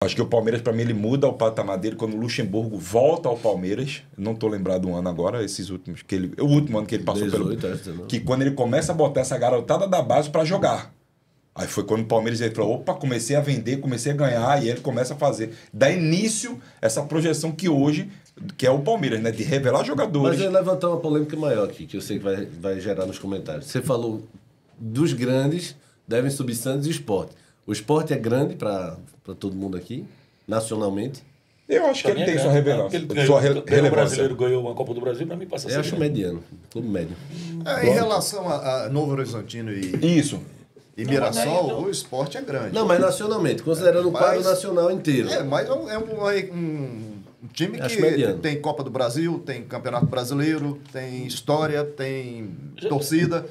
Acho que o Palmeiras, para mim, ele muda o patamar dele quando o Luxemburgo volta ao Palmeiras. Não tô lembrado do ano agora, esses últimos. O último ano que ele passou 18, que quando ele começa a botar essa garotada da base para jogar. Aí foi quando o Palmeiras ele falou: opa, comecei a vender, comecei a ganhar, e ele começa a fazer. Dá início essa projeção que hoje, que é o Palmeiras, né? De revelar jogadores. Mas eu ia levantar uma polêmica maior aqui, que eu sei que vai gerar nos comentários. Você falou dos grandes devem subir Santos e Sport. O Sport é grande para todo mundo aqui, nacionalmente. Eu acho que ele tem sua relevância. O brasileiro ganhou uma Copa do Brasil, para mim passa a ser. Eu acho mediano, clube médio. Em relação a Novo Horizontino e Mirassol, o Sport é grande. Não, mas nacionalmente, considerando o quadro nacional inteiro. Mas é um time que tem Copa do Brasil, tem Campeonato Brasileiro, tem história, tem torcida.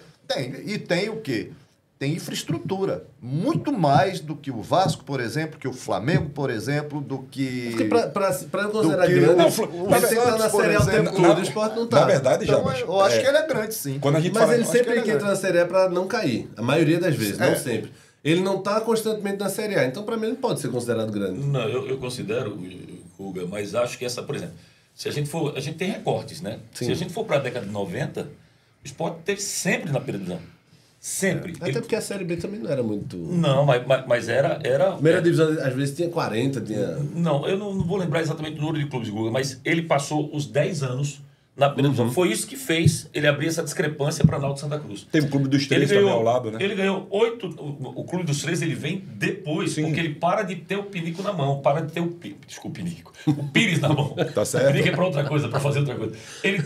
E tem o quê? Tem infraestrutura. Muito mais do que o Vasco, por exemplo, que o Flamengo, por exemplo, do que... Porque para eu considerar grande, ele tem que estar na Série A o tempo todo, o Sport não está. Na verdade, então, eu acho que ele é grande, sim. Mas ele sempre que entra na Série A para não cair. A maioria das vezes, não sempre. Ele não está constantemente na Série A. Então, para mim, ele não pode ser considerado grande. Não, eu considero, Guga, mas acho que essa, por exemplo, se a gente for... A gente tem recortes, né? Sim. Se a gente for para a década de 90, o Sport esteve sempre na primeira divisão. Sempre. Até porque a Série B também não era muito... Não, mas era... Primeira divisão, às vezes, tinha 40, tinha... Não, eu não vou lembrar exatamente o número de clubes, Guga, mas ele passou os 10 anos na primeira divisão. Foi isso que fez ele abrir essa discrepância para Náutico Santa Cruz. Tem o Clube dos Três também ao lado, né? Ele ganhou 8... O Clube dos Três, ele vem depois, porque ele para de ter o pinico na mão, para de ter o... Desculpa, pinico. O pires na mão. Tá certo. O pinico é para outra coisa, para fazer outra coisa. Ele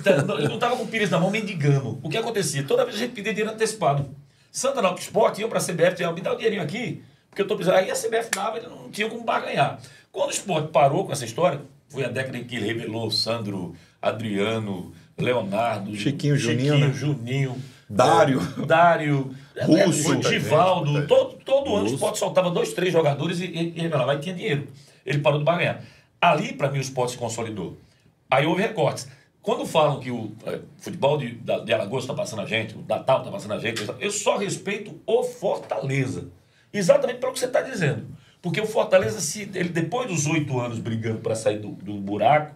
não estava com o pires na mão mendigando. O que acontecia? Toda vez a gente pedia dinheiro antecipado. Santa Náutico Sport iam para a CBF, diziam, me dá o dinheirinho aqui, porque eu estou precisando. Aí a CBF dava, ele não tinha como barganhar. Quando o Sport parou com essa história, foi a década em que ele revelou Sandro, Adriano, Leonardo, Chiquinho, Juninho, Dário, Russo, Givaldo, todo ano o Sport soltava 2, 3 jogadores e revelava, aí tinha dinheiro. Ele parou de barganhar. Ali, para mim, o Sport se consolidou. Aí houve recortes. Quando falam que o futebol de Alagoas está passando a gente, o Natal está passando a gente, eu só respeito o Fortaleza. Exatamente pelo que você está dizendo. Porque o Fortaleza, ele, depois dos 8 anos brigando para sair do buraco,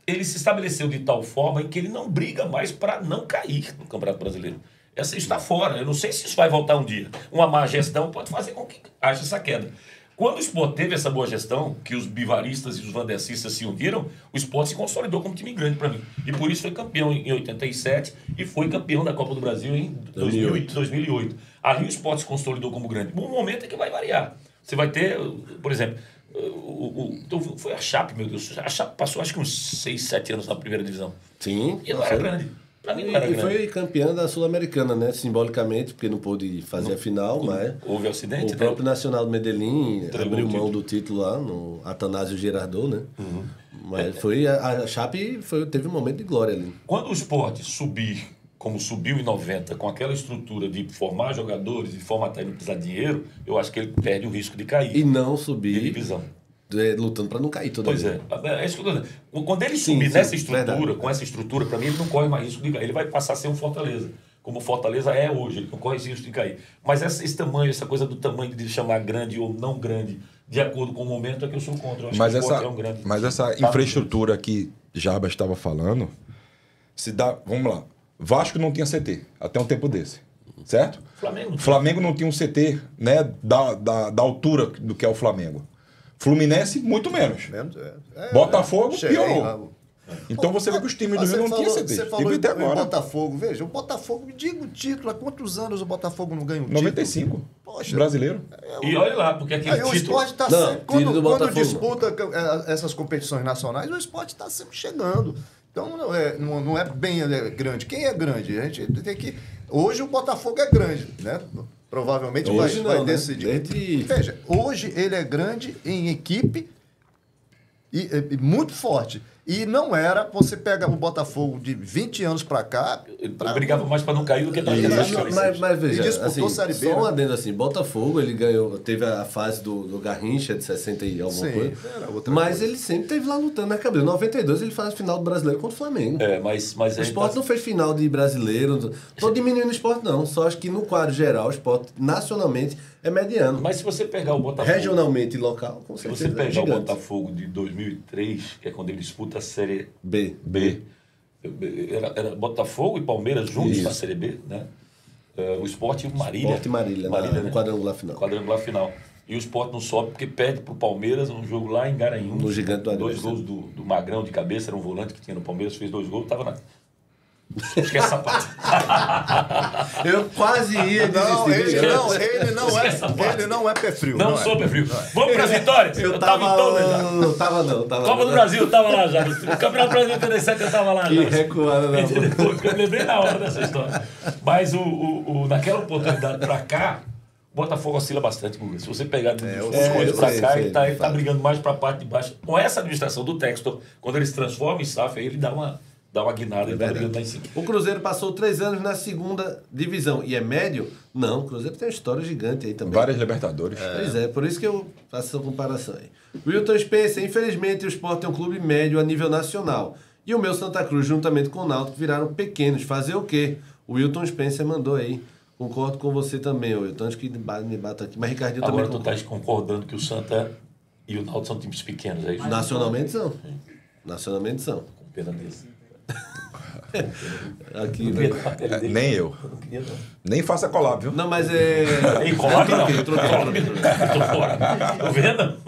ele se estabeleceu de tal forma em que ele não briga mais para não cair no Campeonato Brasileiro. Isso está fora. Eu não sei se isso vai voltar um dia. Uma má gestão pode fazer com que haja essa queda. Quando o Sport teve essa boa gestão, que os bivaristas e os vandecistas se uniram, o Sport se consolidou como time grande para mim. E por isso foi campeão em 87 e foi campeão da Copa do Brasil em 2008. Ali o Sport se consolidou como grande. Um momento é que vai variar. Você vai ter, por exemplo, foi a Chape, meu Deus. A Chape passou acho que uns 6, 7 anos na primeira divisão. Sim. E não era grande. Pra mim não era grande. Foi campeã da Sul-Americana, né? Simbolicamente, porque não pôde fazer a final, mas... Houve acidente, o próprio Nacional do Medellín abriu mão do título lá, no Atanásio Girardot, né? Mas a Chape teve um momento de glória ali. Quando o Sport subir, como subiu em 90, com aquela estrutura de formar jogadores e formatar e não precisar de dinheiro, eu acho que ele perde o risco de cair. E não subir... De divisão. Lutando para não cair toda vez. Pois é isso que eu tô dizendo. Quando ele subir nessa estrutura, com essa estrutura, para mim, ele não corre mais risco de cair. Ele vai passar a ser um Fortaleza, como o Fortaleza é hoje. Ele não corre risco de cair. Mas esse tamanho, essa coisa do tamanho de chamar grande ou não grande, de acordo com o momento, é que eu sou contra. Eu acho que o Sport é um grande. Mas essa infraestrutura que Jabas estava falando, vamos lá. Vasco não tinha CT, até um tempo desse. Certo? Flamengo não tinha um CT, né, da altura do que é o Flamengo. Fluminense, muito menos. Botafogo, piorou. Então você vê que os times do Rio não tinham CD. Você falou em Botafogo. Veja, o Botafogo, me diga o título, há quantos anos o Botafogo não ganha um título? 95. Poxa, brasileiro. E olha lá, porque aquele título... O esporte está sempre... Quando disputa essas competições nacionais, o esporte está sempre chegando. Então não é bem grande. Quem é grande? A gente tem que... Hoje o Botafogo é grande, né? Provavelmente vai decidir. Veja, hoje ele é grande em equipe e muito forte. E não era, você pega o Botafogo de 20 anos para cá... Brigava mais para não cair do que para mas veja, e disputou Série B, só um adendo assim, Botafogo, ele ganhou, teve a fase do Garrincha de 60 e alguma coisa, mas ele sempre teve lá lutando na cabeça. Em 92 ele faz a final do Brasileiro contra o Flamengo. Mas o Sport não fez final de Brasileiro, tô diminuindo o Sport não, só acho que no quadro geral o Sport nacionalmente é mediano. Mas se você pegar o Botafogo... Regionalmente e local, com certeza. Se você pegar o Botafogo de 2003, que é quando ele disputa a Série B. Era Botafogo e Palmeiras juntos na Série B, né? O Sport e o Marília. Sport e Marília no quadrangular final. Quadrangular final. E o Sport não sobe porque perde pro Palmeiras num jogo lá em Garanhuns. No Gigante do Areia. 2 gols do Magrão de cabeça, era um volante que tinha no Palmeiras, fez 2 gols, tava na... Esquece essa parte. Eu quase ia desistir. Ele não é pé frio. Não sou pé frio. Vamos para as vitórias? Eu tava em todas já. Não tava. Copa do Brasil, eu tava lá já. No Campeonato Brasileiro 87 eu tava lá. Que recuada da boca. Eu lembrei na hora dessa história. Mas naquela oportunidade para cá, o Botafogo oscila bastante, Guga. Se você pegar os coisas para cá, ele tá brigando mais para a parte de baixo. Com essa administração do Textor, quando ele se transforma em SAF, aí ele dá uma guinada e tá brigando lá em cima. O Cruzeiro passou 3 anos na segunda divisão. E é médio? Não, o Cruzeiro tem uma história gigante aí também. Várias Libertadores. Pois é, por isso que eu faço essa comparação aí. Wilton Spencer, infelizmente o Sport é um clube médio a nível nacional. E o meu Santa Cruz, juntamente com o Náutico, viraram pequenos. Fazer o quê? O Wilton Spencer mandou aí. Concordo com você também, Wilton. Antes que me bata aqui. Mas Ricardinho agora também. Agora tu estás concordando que o Santa e o Náutico são times pequenos, é isso? Nacionalmente são. Nacionalmente são. Com pena desse. Aqui, nem eu. Nem faça collab, viu? Não, mas é. Ei, collab não. Eu tô fora. Tô vendo?